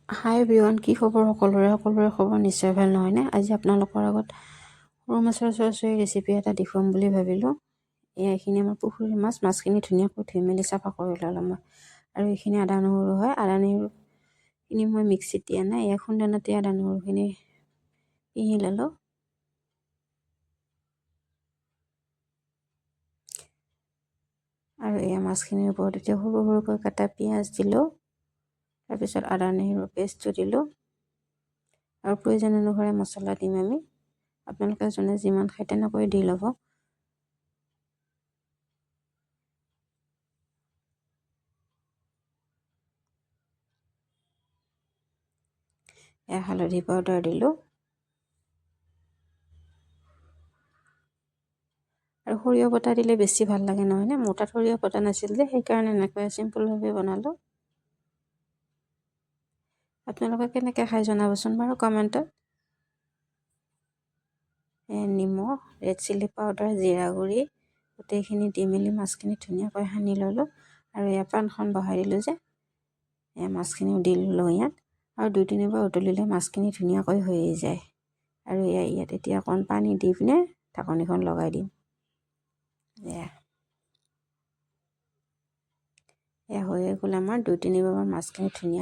হাই everyone, কি খবৰ সকলোৰে খবৰ নিশ্চয় ভাল নহয়নে? আজি আপোনালোকৰ আগত সৰু মাছৰ চৰচৰী ৰেচিপি এটা দেখুৱাম বুলি ভাবিলোঁ। এইখিনি আমাৰ পুখুৰীৰ মাছখিনি ধুনীয়াকৈ ধুই মেলি চাফা কৰি ল'লোঁ মই। আৰু এইখিনি আদা নহৰু হয়। আদা নহৰুখিনি মই মিক্সিত দিয়া নাই, খুন্দনাতে আদা নহৰুখিনি পিহি ল'লোঁ। আৰু এয়া মাছখিনিৰ ওপৰত এতিয়া সৰু সৰুকৈ কাটা পিঁয়াজ দিলোঁ। তাৰপিছত আদা নহৰুৰ পেষ্টটো দিলোঁ আৰু প্ৰয়োজন অনুসাৰে মছলা দিম আমি। আপোনালোকে যোনে যিমান খায় তেনেকৈ দি ল'ব। হালধি পাউডাৰ দিলোঁ আৰু সৰিয়হ বটা দিলে বেছি ভাল লাগে নহয়নে? মোৰ তাত সৰিয়হ বটা নাছিল যে, সেইকাৰণে এনেকৈ চিম্পুলভাৱে বনালোঁ। আপোনালোকে কেনেকৈ খাই জনাবচোন বাৰু কমেণ্টত। নিমখ, ৰেড চিলি পাউডাৰ, জিৰা গুড়ি গোটেইখিনি দি মেলি মাছখিনি ধুনীয়াকৈ সানি ল'লোঁ। আৰু এয়া পানখন বহাই দিলোঁ যে, মাছখিনিও দি ল'লোঁ ইয়াত। আৰু 2-3 বাৰ উতলিলে মাছখিনি ধুনীয়াকৈ হৈয়ে যায়। আৰু ইয়াত এতিয়া অকণ পানী দি পিনে ঢাকনিখন লগাই দিম। এয়া হৈয়ে গ'ল আমাৰ 2-3 বাৰ মাছখিনি ধুনীয়া